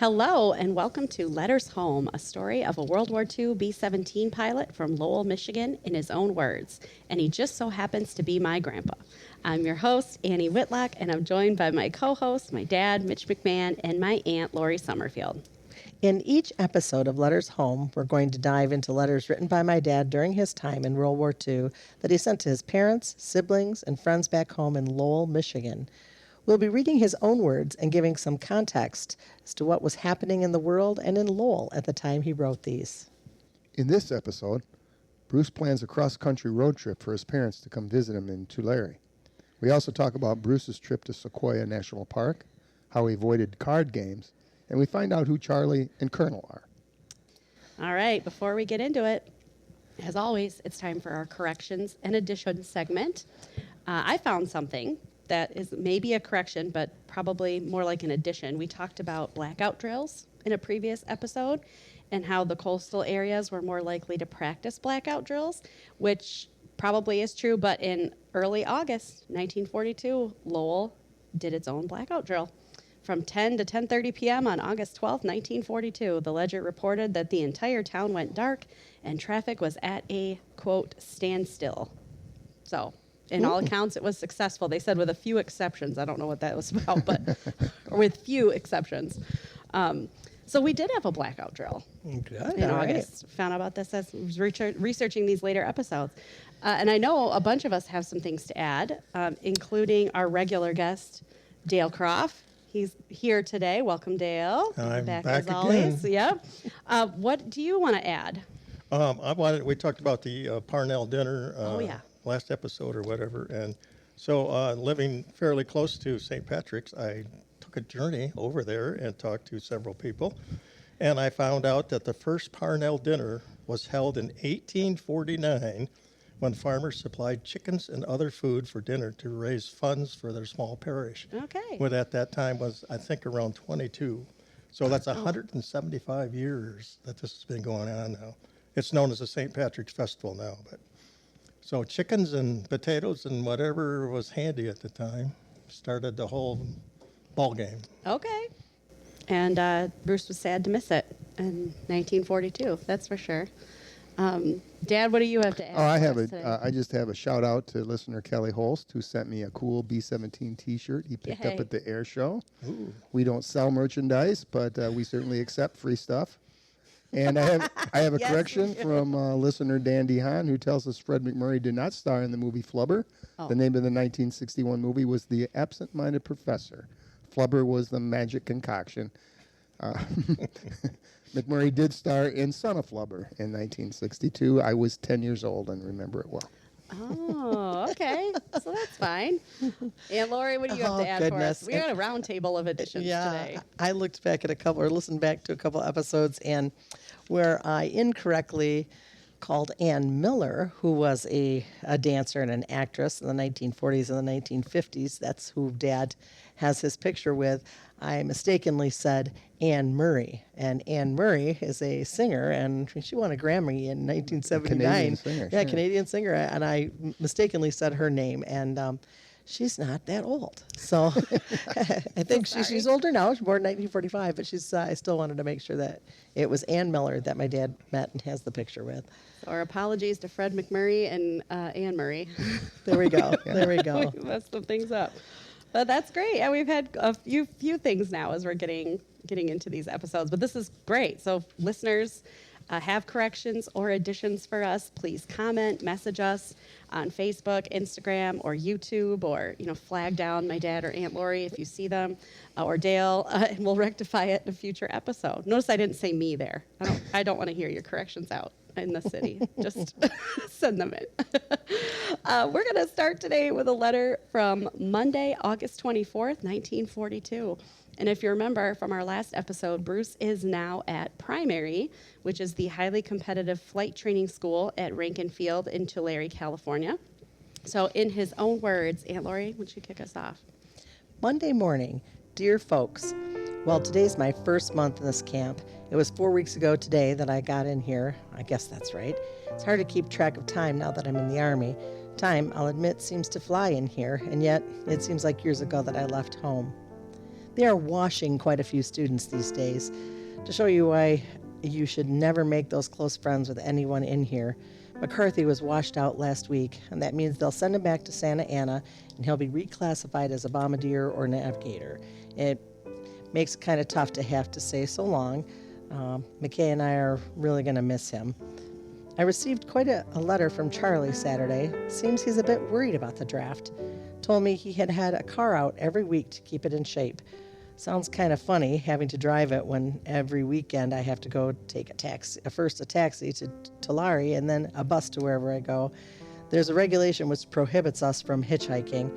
Hello, and welcome to Letters Home, a story of a World War II B-17 pilot from Lowell, Michigan, in his own words. And he just so happens to be my grandpa. I'm your host, Annie Whitlock, and I'm joined by my co-host, my dad, Mitch McMahon, and my aunt, Lori Summerfield. In each episode of Letters Home, we're going to dive into letters written by my dad during his time in World War II that he sent to his parents, siblings, and friends back home in Lowell, Michigan. We'll be reading his own words and giving some context as to what was happening in the world and in Lowell at the time he wrote these. In this episode, Bruce plans a cross-country road trip for his parents to come visit him in Tulare. We also talk about Bruce's trip to Sequoia National Park, how he avoided card games, and we find out who Charlie and Colonel are. All right, before we get into it, as always, it's time for our corrections and additions segment. I found something that is maybe a correction, but probably more like an addition. We talked about blackout drills in a previous episode and how the coastal areas were more likely to practice blackout drills, which probably is true, but in early August 1942, Lowell did its own blackout drill. From 10 to 10:30 p.m. on August 12, 1942, the Ledger reported that the entire town went dark and traffic was at a, quote, standstill. So, in all accounts, it was successful. They said with a few exceptions. I don't know what that was about, but or with few exceptions. So we did have a blackout drill Good. in August. Found out about this as I was researching these later episodes. And I know a bunch of us have some things to add, including our regular guest, Dale Croft. He's here today. Welcome, Dale. I'm back back as always. again. Yeah. What do you want to add? We talked about the Parnell dinner last episode or whatever, and so living fairly close to St. Patrick's, I took a journey over there and talked to several people, and I found out that the first Parnell dinner was held in 1849 when farmers supplied chickens and other food for dinner to raise funds for their small parish. Okay. What at that time was, I think, around 22. So that's 175 years that this has been going on now. It's known as the St. Patrick's Festival now, but so chickens and potatoes and whatever was handy at the time started the whole ball game. Okay. And Bruce was sad to miss it in 1942, that's for sure. Dad, what do you have to add? I just have a shout out to listener Kelly Holst, who sent me a cool B-17 T-shirt he picked up at the air show. Ooh. We don't sell merchandise, but we certainly accept free stuff. And I have a Yes, correction from listener Dandy Hahn, who tells us Fred McMurray did not star in the movie Flubber. Oh. The name of the 1961 movie was The Absent-Minded Professor. Flubber was the magic concoction. McMurray did star in Son of Flubber in 1962. I was 10 years old and remember it well. Oh, okay. So that's fine. And Lori, what do you have to add for us? We got a round table of additions today. I looked back at listened back to a couple episodes, and where I incorrectly called Ann Miller, who was a dancer and an actress in the 1940s and the 1950s. That's who Dad has his picture with. I mistakenly said Anne Murray, and Anne Murray is a singer, and she won a Grammy in 1979. Canadian singer, yeah, sure. Canadian singer, and I mistakenly said her name, and she's not that old. So I think she's older now. She's born in 1945, but I still wanted to make sure that it was Ann Miller that my dad met and has the picture with. So our apologies to Fred McMurray and Anne Murray. There we go. There we go. We messed some things up. But that's great. And we've had a few things now as we're getting into these episodes. But this is great. So if listeners have corrections or additions for us, please comment, message us on Facebook, Instagram, or YouTube, or flag down my dad or Aunt Lori if you see them, or Dale, and we'll rectify it in a future episode. Notice I didn't say me there. I don't want to hear your corrections out in the city. Just send them in. We're going to start today with a letter from Monday, August 24th, 1942. And if you remember from our last episode, Bruce is now at Primary, which is the highly competitive flight training school at Rankin Field in Tulare, California. So in his own words, Aunt Lori, why don't you kick us off? Monday morning, dear folks. Well, today's my first month in this camp. It was 4 weeks ago today that I got in here. I guess that's right. It's hard to keep track of time now that I'm in the Army. Time, I'll admit, seems to fly in here, and yet it seems like years ago that I left home. They are washing quite a few students these days. To show you why you should never make those close friends with anyone in here, McCarthy was washed out last week, and that means they'll send him back to Santa Ana, and he'll be reclassified as a bombardier or navigator. It makes it kind of tough to have to say so long. McKay and I are really going to miss him. I received quite a letter from Charlie Saturday. Seems he's a bit worried about the draft. Told me he had a car out every week to keep it in shape. Sounds kind of funny having to drive it when every weekend I have to go take a taxi, first a taxi to Tulare and then a bus to wherever I go. There's a regulation which prohibits us from hitchhiking.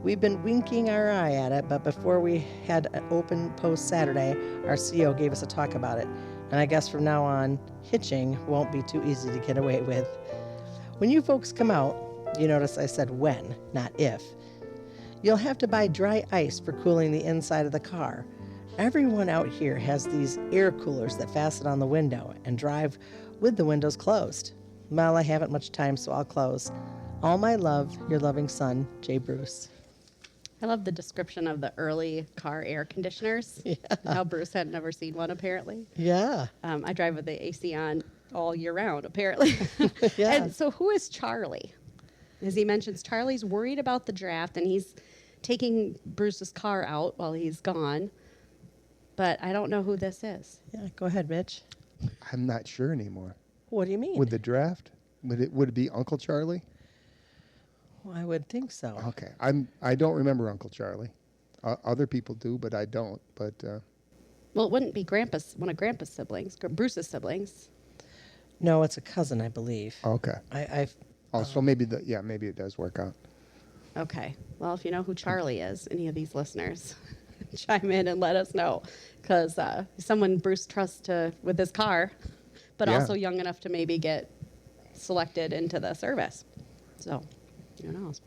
We've been winking our eye at it, but before we had an open post Saturday, our CO gave us a talk about it. And I guess from now on, hitching won't be too easy to get away with. When you folks come out, you notice I said when, not if. You'll have to buy dry ice for cooling the inside of the car. Everyone out here has these air coolers that fasten on the window and drive with the windows closed. Well, I haven't much time, so I'll close. All my love, your loving son, Jay Bruce. I love the description of the early car air conditioners. Yeah. How Bruce had never seen one, apparently. Yeah. I drive with the AC on all year round, apparently. Yeah. And so who is Charlie? As he mentions, Charlie's worried about the draft, and he's taking Bruce's car out while he's gone. But I don't know who this is. Yeah, go ahead, Mitch. I'm not sure anymore. What do you mean? With the draft, would it be Uncle Charlie? Well, I would think so. Okay, I don't remember Uncle Charlie. Other people do, but I don't. But Well, it wouldn't be one of Grandpa's siblings, Bruce's siblings. No, it's a cousin, I believe. okay. I've So maybe maybe it does work out. Okay. Well, if you know who Charlie is, any of these listeners, chime in and let us know. Because someone Bruce trusts with his car, but Yeah. also young enough to maybe get selected into the service. So, who knows?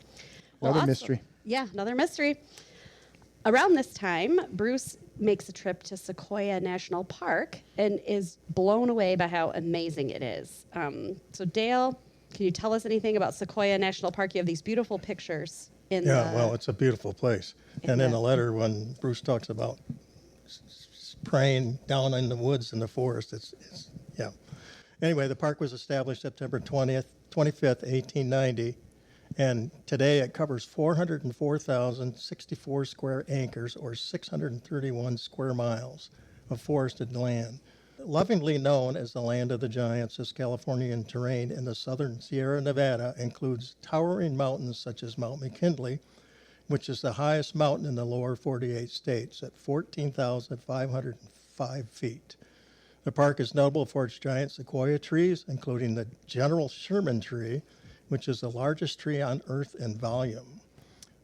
Another also- mystery. Yeah, another mystery. Around this time, Bruce makes a trip to Sequoia National Park and is blown away by how amazing it is. So, Dale, can you tell us anything about Sequoia National Park? You have these beautiful pictures in Yeah, well, it's a beautiful place. And in the- the letter, when Bruce talks about praying down in the woods in the forest, it's yeah. Anyway, the park was established September 25th, 1890. And today it covers 404,064 square acres or 631 square miles of forested land. Lovingly known as the land of the giants, this Californian terrain in the southern Sierra Nevada includes towering mountains such as Mount McKinley, which is the highest mountain in the lower 48 states at 14,505 feet. The park is notable for its giant sequoia trees, including the General Sherman tree, which is the largest tree on Earth in volume.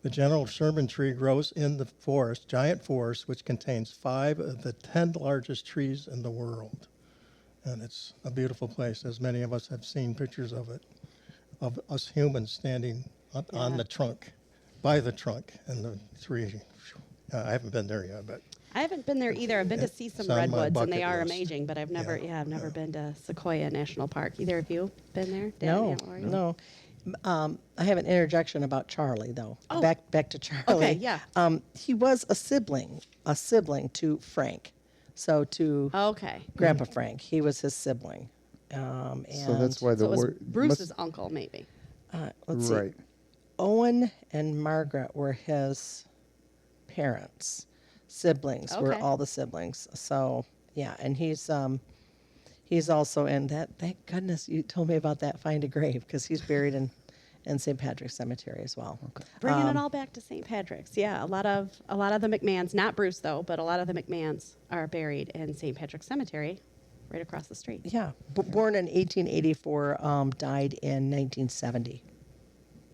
The General Sherman tree grows in the forest, giant forest, which contains 5 of the 10 largest trees in the world. And it's a beautiful place, as many of us have seen pictures of it, of us humans standing on the trunk, by the trunk, and the tree. I haven't been there yet, but I haven't been there either. I've been to see some It's on my redwoods, and they bucket are list. amazing. But I've never been to Sequoia National Park. Either of you been there? Dan, No, Aunt Lori? no. I have an interjection about Charlie, though. Oh. Back to Charlie. Okay, yeah. He was a sibling to Frank. So to Okay. Grandpa Frank, he was his sibling. So that's why So the it was word Bruce's uncle, maybe. Let's see. right. Owen and Margaret were his parents. Siblings were Okay. all the siblings. So yeah, and he's also in that. Thank goodness you told me about that Find a Grave, because he's buried in St. Patrick's Cemetery as well. Okay. Bringing it all back to St. Patrick's. Yeah, a lot of the McMahons, not Bruce though, but a lot of the McMahons are buried in St. Patrick's Cemetery, right across the street. Yeah, born in 1884, died in 1970.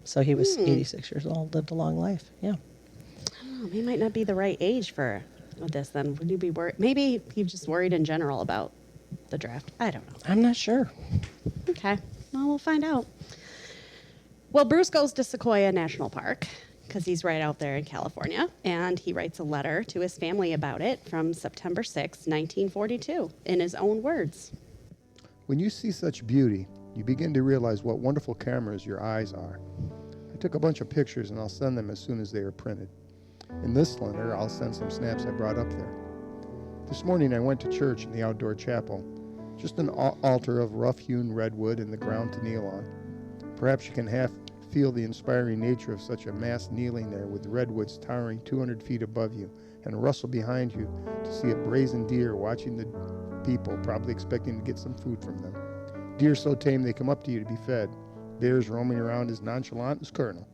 So he was 86 years old, lived a long life. Yeah. Oh, he might not be the right age for this then. Would you be worried? Maybe he's just worried in general about the draft. I don't know. I'm not sure. Okay. Well, we'll find out. Well, Bruce goes to Sequoia National Park because he's right out there in California, and he writes a letter to his family about it from September 6, 1942, in his own words. When you see such beauty, you begin to realize what wonderful cameras your eyes are. I took a bunch of pictures and I'll send them as soon as they are printed. In this letter, I'll send some snaps I brought up there. This morning I went to church in the outdoor chapel. Just an altar of rough-hewn redwood and the ground to kneel on. Perhaps you can half feel the inspiring nature of such a mass kneeling there with redwoods towering 200 feet above you and rustle behind you to see a brazen deer watching the people, probably expecting to get some food from them. Deer so tame they come up to you to be fed. Bears roaming around as nonchalant as Colonel.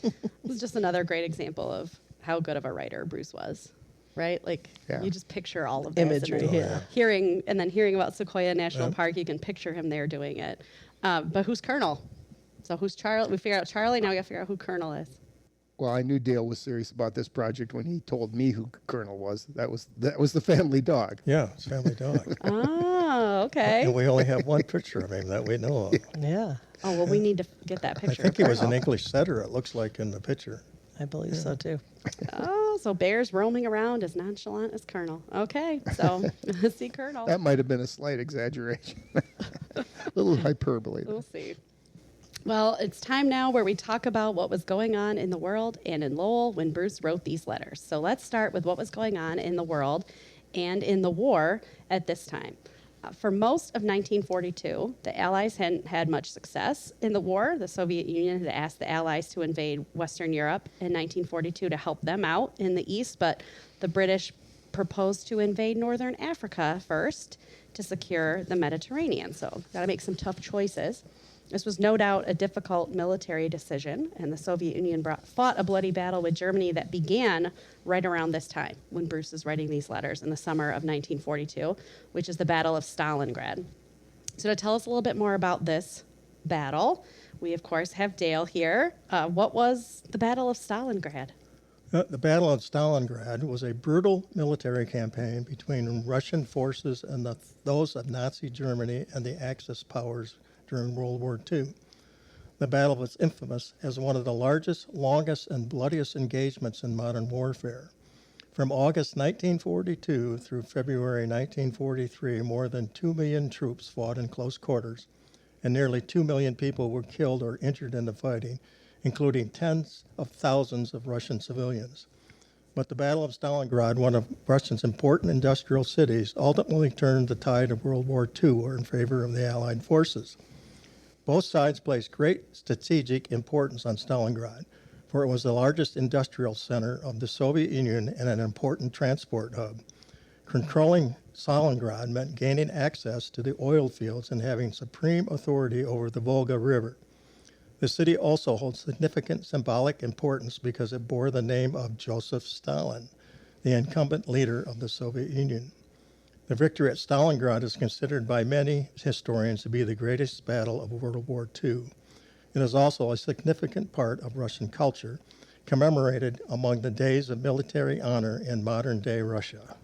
This is just another great example of how good of a writer Bruce was, right? Like, Yeah. you just picture all of this. Imagery, And then yeah. hearing about Sequoia National Yep. Park, you can picture him there doing it. But who's Colonel? So who's Charlie? We figured out Charlie, now we got to figure out who Colonel is. Well, I knew Dale was serious about this project when he told me who Colonel was. That was the family dog. Yeah, it's family dog. Oh, okay. And we only have one picture of him that we know of. Yeah, Oh, well, we need to get that I picture. think of he was an Colonel. English setter, it looks like, in the picture. I believe so too. Oh, so bears roaming around as nonchalant as Colonel. Okay, so let's see Colonel. That might have been a slight exaggeration. A little hyperbole. We'll see. Well, it's time now where we talk about what was going on in the world and in Lowell when Bruce wrote these letters. So let's start with what was going on in the world and in the war at this time. For most of 1942, the Allies hadn't had much success in the war. The Soviet Union had asked the Allies to invade Western Europe in 1942 to help them out in the East, but the British proposed to invade Northern Africa first to secure the Mediterranean. So, got to make some tough choices. This was no doubt a difficult military decision, and the Soviet Union fought a bloody battle with Germany that began right around this time when Bruce is writing these letters in the summer of 1942, which is the Battle of Stalingrad. So to tell us a little bit more about this battle, we of course have Dale here. What was the Battle of Stalingrad? The Battle of Stalingrad was a brutal military campaign between Russian forces and those of Nazi Germany and the Axis powers during World War II. The battle was infamous as one of the largest, longest, and bloodiest engagements in modern warfare. From August 1942 through February 1943, more than 2 million troops fought in close quarters, and nearly 2 million people were killed or injured in the fighting, including tens of thousands of Russian civilians. But the Battle of Stalingrad, one of Russia's important industrial cities, ultimately turned the tide of World War II in favor of the Allied forces. Both sides placed great strategic importance on Stalingrad, for it was the largest industrial center of the Soviet Union and an important transport hub. Controlling Stalingrad meant gaining access to the oil fields and having supreme authority over the Volga River. The city also holds significant symbolic importance because it bore the name of Joseph Stalin, the incumbent leader of the Soviet Union. The victory at Stalingrad is considered by many historians to be the greatest battle of World War II. It is also a significant part of Russian culture, commemorated among the days of military honor in modern-day Russia.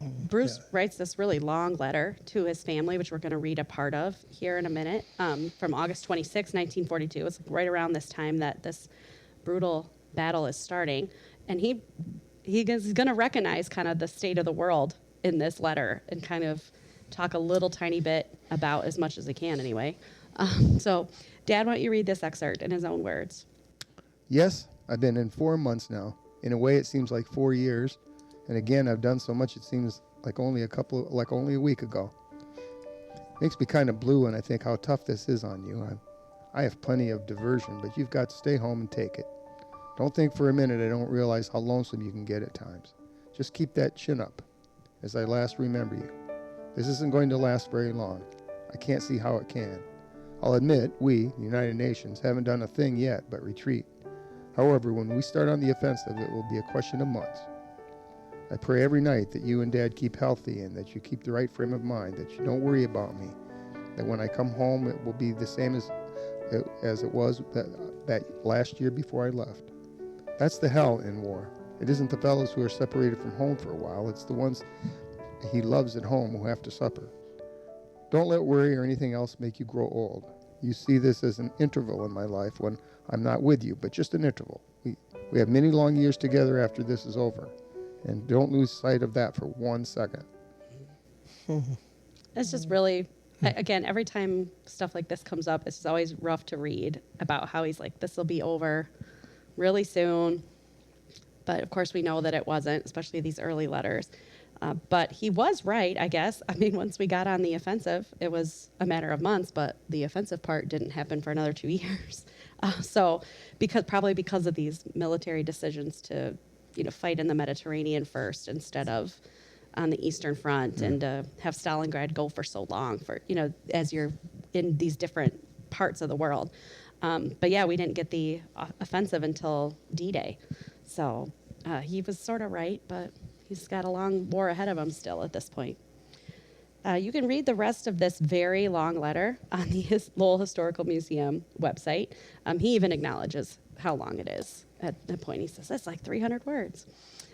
Bruce writes this really long letter to his family, which we're going to read a part of here in a minute, from August 26, 1942. It's right around this time that this brutal battle is starting. And he's going to recognize kind of the state of the world in this letter and kind of talk a little tiny bit about as much as he can anyway. So, Dad, why don't you read this excerpt in his own words? Yes, I've been in 4 months now. In a way, it seems like 4 years. And again, I've done so much, it seems like only a week ago. Makes me kind of blue when I think how tough this is on you. I have plenty of diversion, but you've got to stay home and take it. Don't think for a minute I don't realize how lonesome you can get at times. Just keep that chin up as I last remember you. This isn't going to last very long. I can't see how it can. I'll admit, we, the United Nations, haven't done a thing yet but retreat. However, when we start on the offensive, it will be a question of months. I pray every night that you and Dad keep healthy and that you keep the right frame of mind, that you don't worry about me, that when I come home it will be the same as it was that last year before I left. That's the hell in war. It isn't the fellows who are separated from home for a while, it's the ones he loves at home who have to suffer. Don't let worry or anything else make you grow old. You see this as an interval in my life when I'm not with you, but just an interval. We have many long years together after this is over. And don't lose sight of that for 1 second. It's just really, again, every time stuff like this comes up, it's just always rough to read about how he's like, this will be over really soon. But of course, we know that it wasn't, especially these early letters. But he was right, I guess. I mean, once we got on the offensive, it was a matter of months, but the offensive part didn't happen for another 2 years. So probably because of these military decisions to, fight in the Mediterranean first instead of on the Eastern Front, and have Stalingrad go for so long for, as you're in these different parts of the world. But yeah, we didn't get the offensive until D-Day. So he was sort of right, but he's got a long war ahead of him still at this point. You can read the rest of this very long letter on the Lowell Historical Museum website. He even acknowledges how long it is. At that point, he says, that's like 300 words.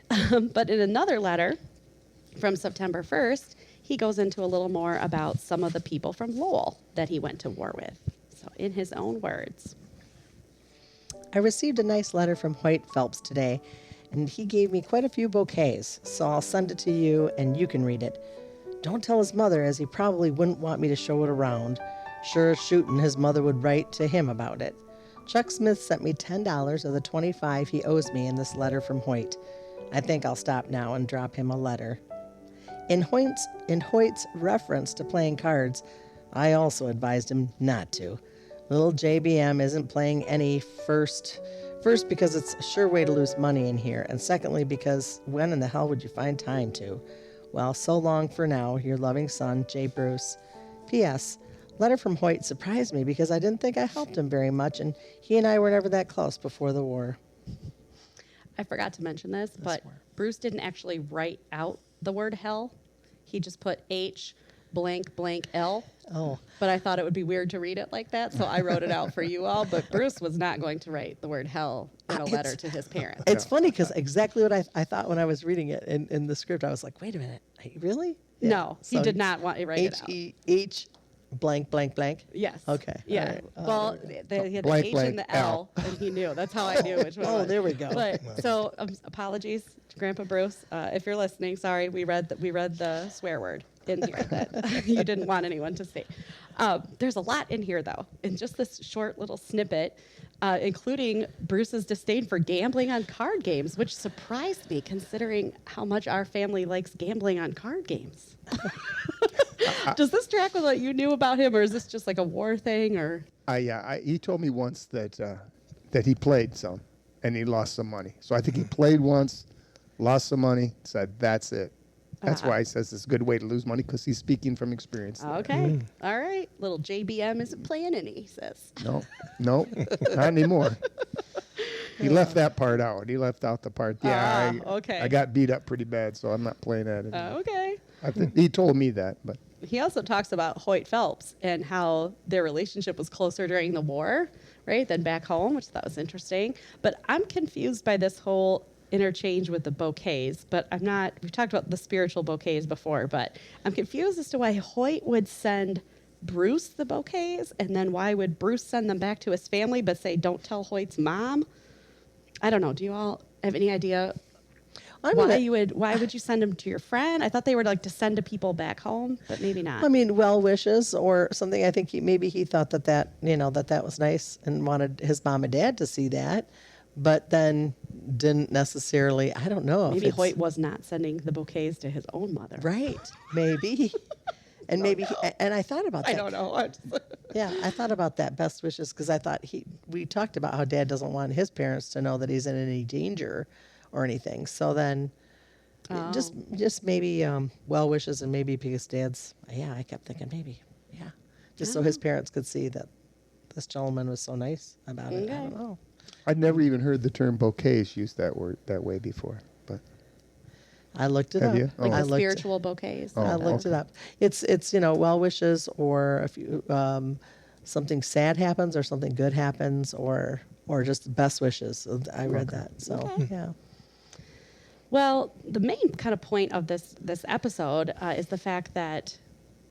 But in another letter from September 1st, he goes into a little more about some of the people from Lowell that he went to war with. So in his own words. I received a nice letter from Hoyt Phelps today, and he gave me quite a few bouquets, so I'll send it to you and you can read it. Don't tell his mother, as he probably wouldn't want me to show it around. Sure as shootin' his mother would write to him about it. Chuck Smith sent me $10 of the $25 he owes me in this letter from Hoyt. I think I'll stop now and drop him a letter. In Hoyt's reference to playing cards, I also advised him not to. Little JBM isn't playing any first because it's a sure way to lose money in here, and secondly because when in the hell would you find time to? Well, so long for now, your loving son, J. Bruce. P.S. Letter from Hoyt surprised me because I didn't think I helped him very much, and he and I were never that close before the war. I forgot to mention this, but Bruce didn't actually write out the word hell. He just put H blank blank L. Oh. But I thought it would be weird to read it like that, so I wrote it out for you all. But Bruce was not going to write the word hell in a letter to his parents. It's funny because exactly what I thought when I was reading it in the script. I was like, wait a minute, really? Yeah. No, he did not want to write it out. H blank blank blank. Yes. Okay. Yeah. Right. Well, they had Blank, the H blank, and the L, and he knew. That's how I knew which one. Oh, there we go. But so apologies to Grandpa Bruce if you're listening. Sorry, we read the swear word in here that you didn't want anyone to see. There's a lot in here though, in just this short little snippet, including Bruce's disdain for gambling on card games, which surprised me considering how much our family likes gambling on card games. Does this track with what you knew about him, or is this just like a war thing? Or he told me once that he played some and he lost some money. So I think he played once, lost some money, said that's it. That's why he says it's a good way to lose money, because he's speaking from experience. Okay. All right. Little JBM isn't playing any, he says. No, not anymore. He left that part out. He left out the part. Yeah, okay. I got beat up pretty bad, so I'm not playing that anymore. Okay. I think he told me that, but He also talks about Hoyt Phelps and how their relationship was closer during the war, right, than back home, which I thought was interesting. But I'm confused by this whole interchange with the bouquets, but I'm not. We've talked about the spiritual bouquets before, but I'm confused as to why Hoyt would send Bruce the bouquets, and then why would Bruce send them back to his family but say, don't tell Hoyt's mom? I don't know. Do you all have any idea why would you send them to your friend? I thought they were like to send to people back home, but maybe not. I mean, well wishes or something. I think he thought that was nice and wanted his mom and dad to see that, but then didn't necessarily. I don't know. Maybe Hoyt was not sending the bouquets to his own mother. Right. Maybe. And and I thought about that. I don't know. Yeah, I thought about that, best wishes, because I thought we talked about how Dad doesn't want his parents to know that he's in any danger or anything. So then just maybe well wishes, and maybe because Dad's, I kept thinking maybe, just so his parents could see that this gentleman was so nice about it. I don't know. I'd never even heard the term bouquets used that way before, but I looked it Have up. you? Oh. Like I the looked- spiritual bouquets. Oh, I looked it up. It's well wishes, or if you something sad happens or something good happens, or just best wishes. So I read that. So yeah. Well, the main kind of point of this episode is the fact that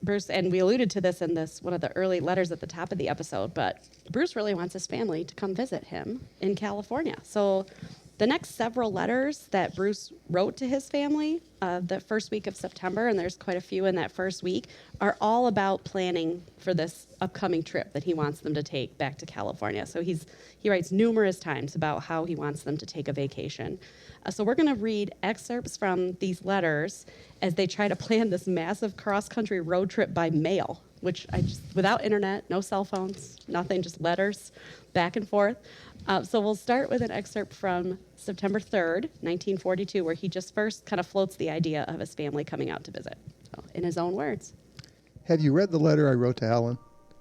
Bruce, and we alluded to this in one of the early letters at the top of the episode, but Bruce really wants his family to come visit him in California. So The next several letters that Bruce wrote to his family the first week of September, and there's quite a few in that first week, are all about planning for this upcoming trip that he wants them to take back to California. So he writes numerous times about how he wants them to take a vacation. So we're going to read excerpts from these letters as they try to plan this massive cross-country road trip by mail, which without internet, no cell phones, nothing, just letters back and forth. So we'll start with an excerpt from September 3rd, 1942, where he just first kind of floats the idea of his family coming out to visit. So, in his own words. Have you read the letter I wrote to Helen?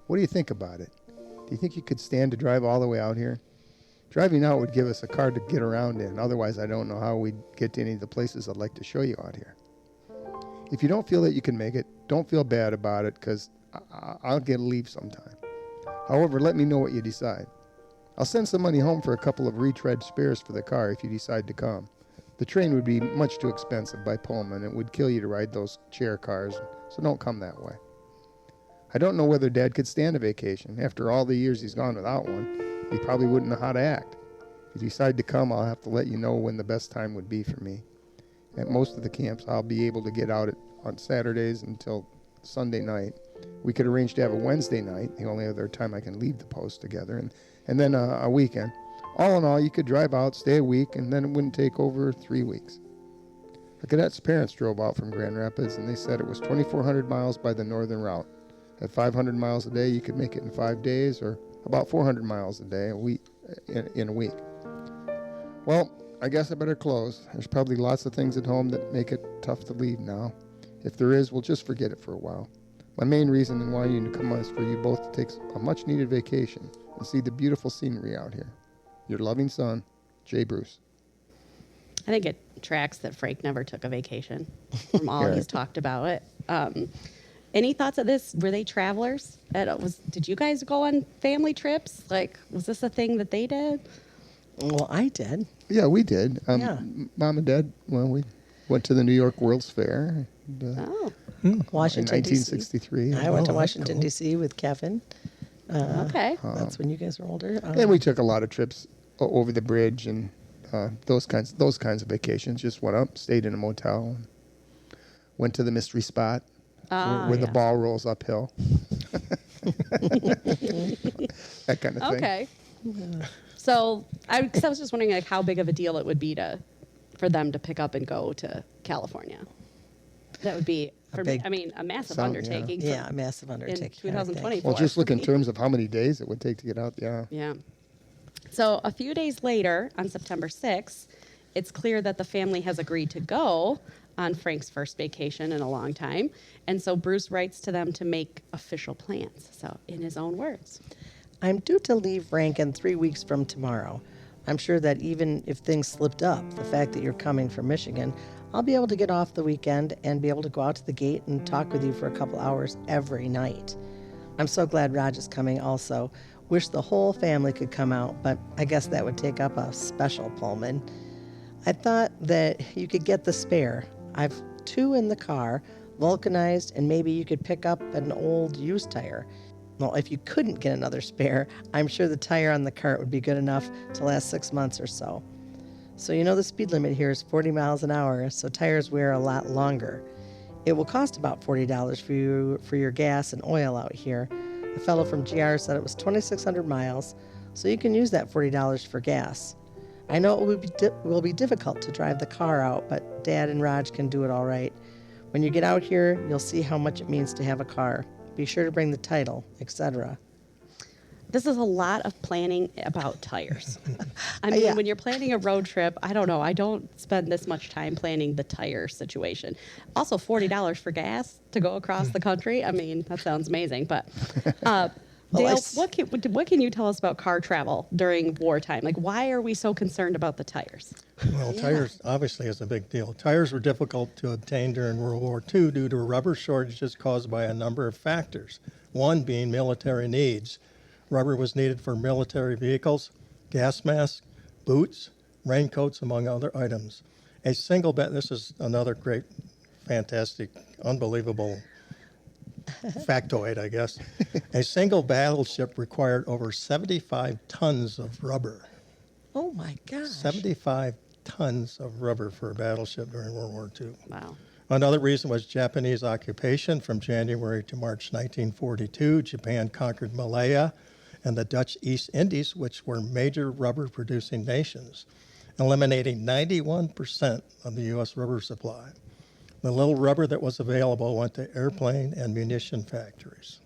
What do you think about it? Do you think you could stand to drive all the way out here? Driving out would give us a car to get around in. Otherwise, I don't know how we'd get to any of the places I'd like to show you out here. If you don't feel that you can make it, don't feel bad about it, because I'll get leave sometime. However, let me know what you decide. I'll send some money home for a couple of retread spares for the car if you decide to come. The train would be much too expensive by Pullman. It would kill you to ride those chair cars, so don't come that way. I don't know whether Dad could stand a vacation. After all the years he's gone without one, he probably wouldn't know how to act. If you decide to come, I'll have to let you know when the best time would be for me. At most of the camps, I'll be able to get out on Saturdays until Sunday night. We could arrange to have a Wednesday night, the only other time I can leave the post together, and then a weekend. All in all, you could drive out, stay a week, and then it wouldn't take over 3 weeks. The cadet's parents drove out from Grand Rapids, and they said it was 2,400 miles by the northern route. At 500 miles a day, you could make it in 5 days, or about 400 miles a day in a week. Well, I guess I better close. There's probably lots of things at home that make it tough to leave now. If there is, we'll just forget it for a while. My main reason in wanting you to come is for you both to take a much-needed vacation and see the beautiful scenery out here. Your loving son, J. Bruce. I think it tracks that Frank never took a vacation from all he's talked about it. Any thoughts of this? Were they travelers? Did you guys go on family trips? Like, was this a thing that they did? Well, I did. Yeah, we did. Yeah. Mom and Dad, well, we went to the New York World's Fair. Washington, in D.C. 1963. I went to that's Washington, cool. D.C. with Kevin. Okay. That's when you guys were older. And we took a lot of trips over the bridge and those kinds of vacations. Just went up, stayed in a motel, and went to the mystery spot where the ball rolls uphill. That kind of thing. Okay. So I was just wondering, like, how big of a deal it would be for them to pick up and go to California. That would be a massive undertaking. Yeah, a massive undertaking. In 2024. Well, just look in terms of how many days it would take to get out. Yeah. Yeah. So a few days later, on September 6th, it's clear that the family has agreed to go on Frank's first vacation in a long time. And so Bruce writes to them to make official plans. So in his own words. I'm due to leave Rankin 3 weeks from tomorrow. I'm sure that even if things slipped up, the fact that you're coming from Michigan, I'll be able to get off the weekend and be able to go out to the gate and talk with you for a couple hours every night. I'm so glad Raj is coming also. Wish the whole family could come out, but I guess that would take up a special Pullman. I thought that you could get the spare. I've 2 in the car, vulcanized, and maybe you could pick up an old used tire. Well, if you couldn't get another spare, I'm sure the tire on the cart would be good enough to last 6 months or so. So you know the speed limit here is 40 miles an hour, so tires wear a lot longer. It will cost about $40 for your gas and oil out here. The fellow from GR said it was 2,600 miles, so you can use that $40 for gas. I know it will be difficult to drive the car out, but Dad and Raj can do it all right. When you get out here, you'll see how much it means to have a car. Be sure to bring the title, etc. This is a lot of planning about tires. I mean, when you're planning a road trip, I don't know. I don't spend this much time planning the tire situation. Also, $40 for gas to go across the country. I mean, that sounds amazing. But Dale, what can you tell us about car travel during wartime? Like, why are we so concerned about the tires? Well, tires obviously is a big deal. Tires were difficult to obtain during World War II due to rubber shortages caused by a number of factors, one being military needs. Rubber was needed for military vehicles, gas masks, boots, raincoats, among other items. This is another great, fantastic, unbelievable factoid, I guess. A single battleship required over 75 tons of rubber. Oh my gosh. 75 tons of rubber for a battleship during World War II. Wow. Another reason was Japanese occupation. From January to March 1942, Japan conquered Malaya and the Dutch East Indies, which were major rubber-producing nations, eliminating 91% of the U.S. rubber supply. The little rubber that was available went to airplane and munition factories.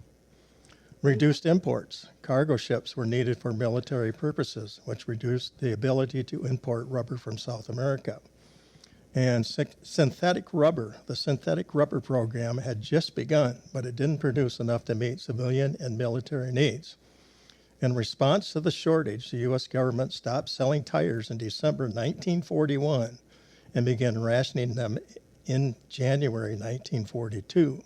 Reduced imports. Cargo ships were needed for military purposes, which reduced the ability to import rubber from South America. And synthetic rubber. The synthetic rubber program had just begun, but it didn't produce enough to meet civilian and military needs. In response to the shortage, the U.S. government stopped selling tires in December 1941 and began rationing them in January 1942.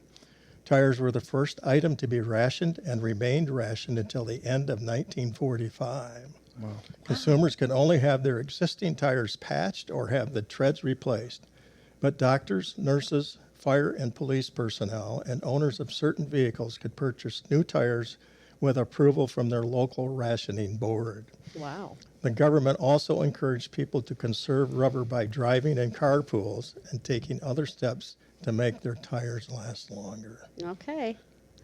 Tires were the first item to be rationed and remained rationed until the end of 1945. Wow. Consumers could only have their existing tires patched or have the treads replaced. But doctors, nurses, fire and police personnel, and owners of certain vehicles could purchase new tires with approval from their local rationing board. Wow. The government also encouraged people to conserve rubber by driving in carpools and taking other steps to make their tires last longer. Okay.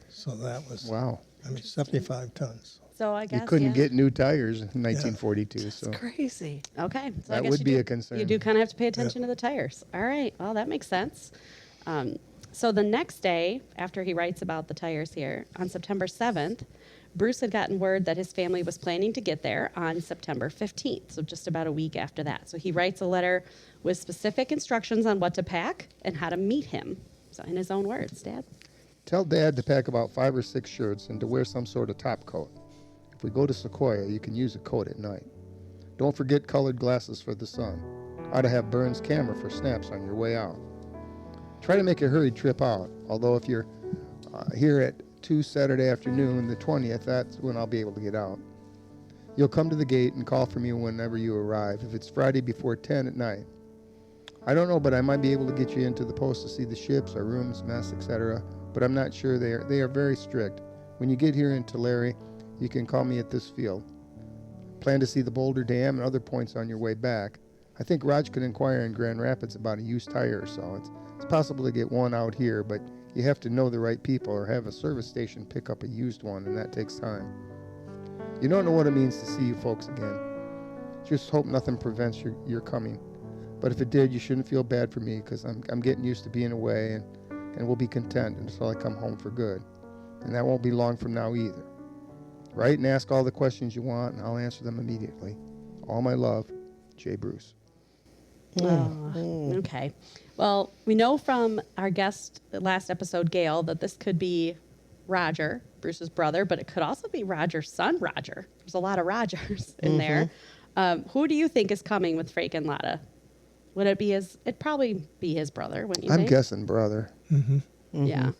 So that was, Wow. 75 tons. So I guess You couldn't yeah. get new tires in 1942, so Crazy. Okay. So I that guess would you be do, a concern. You do kind of have to pay attention to the tires. All right. Well, that makes sense. So the next day, after he writes about the tires here, on September 7th, Bruce had gotten word that his family was planning to get there on September 15th, so just about a week after that. So he writes a letter with specific instructions on what to pack and how to meet him. So in his own words, Dad. Tell Dad to pack about 5 or 6 shirts and to wear some sort of top coat. If we go to Sequoia, you can use a coat at night. Don't forget colored glasses for the sun. Ought to have Burns' camera for snaps on your way out. Try to make a hurried trip out, although if you're here at 2 Saturday afternoon, the 20th, that's when I'll be able to get out. You'll come to the gate and call for me whenever you arrive, if it's Friday before 10 at night. I don't know, but I might be able to get you into the post to see the ships, our rooms, mess, etc., but I'm not sure. They are very strict. When you get here in Tulare, you can call me at this field. Plan to see the Boulder Dam and other points on your way back. I think Raj could inquire in Grand Rapids about a used tire or so. It's possible to get one out here, but you have to know the right people or have a service station pick up a used one, and that takes time. You don't know what it means to see you folks again. Just hope nothing prevents your coming. But if it did, you shouldn't feel bad for me, because I'm getting used to being away, and we'll be content until I come home for good. And that won't be long from now either. Write and ask all the questions you want, and I'll answer them immediately. All my love, J. Bruce. Okay. Well, we know from our guest last episode, Gail, that this could be Roger, Bruce's brother, but it could also be Roger's son, Roger. There's a lot of Rogers in there. Who do you think is coming with Frake and Lotta? Would it be it'd probably be his brother, wouldn't you I'm think? guessing brother, Yeah.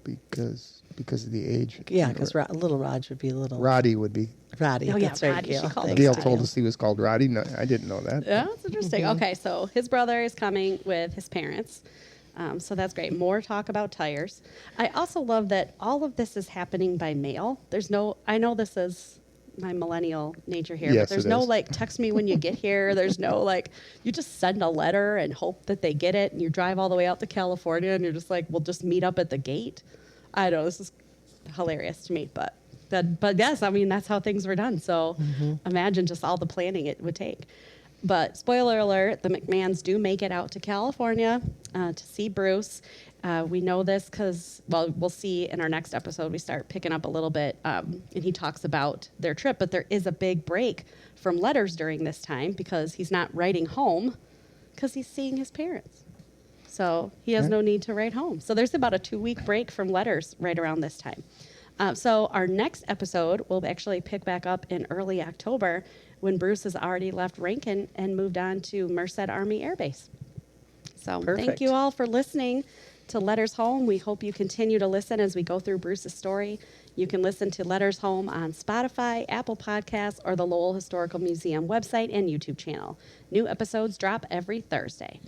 because of the age. Yeah, because little Raj would be little Roddy would be. Roddy. Oh, yeah, That's right, Roddy. Gail. She called Thanks. him Gail Roddy. told us he was called Roddy. No, I didn't know that. Yeah, that's interesting. Okay, so his brother is coming with his parents. So that's great. More talk about tires. I also love that all of this is happening by mail. I know this is my millennial nature here, Yes, but there's it no is. like text me when you get here. There's no like, you just send a letter and hope that they get it, and you drive all the way out to California and you're just like, we'll just meet up at the gate. I don't know, this is hilarious to me, but yes, I mean, that's how things were done. So imagine just all the planning it would take. But spoiler alert, the McMahons do make it out to California to see Bruce. We know this because, well, we'll see in our next episode, we start picking up a little bit, and he talks about their trip. But there is a big break from letters during this time because he's not writing home because he's seeing his parents. So he has no need to write home. So there's about a 2-week break from letters right around this time. So our next episode will actually pick back up in early October when Bruce has already left Rankin and moved on to Merced Army Air Base. So thank Perfect. you all for listening to Letters Home. We hope you continue to listen as we go through Bruce's story. You can listen to Letters Home on Spotify, Apple Podcasts, or the Lowell Historical Museum website and YouTube channel. New episodes drop every Thursday.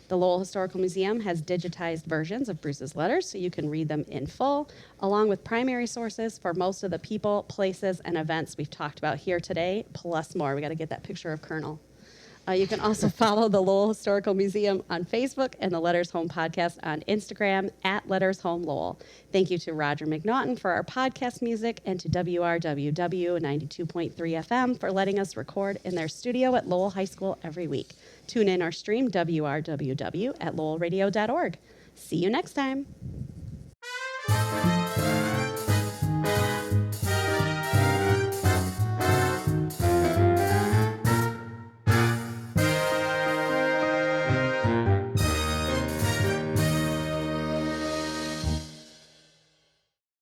The Lowell Historical Museum has digitized versions of Bruce's letters so you can read them in full, along with primary sources for most of the people, places, and events we've talked about here today, plus more. We got to get that picture of Colonel. You can also follow the Lowell Historical Museum on Facebook and the Letters Home podcast on Instagram at Letters Home Lowell. Thank you to Roger McNaughton for our podcast music and to WRWW 92.3 FM for letting us record in their studio at Lowell High School every week. Tune in or stream WRWW at lowellradio.org. See you next time.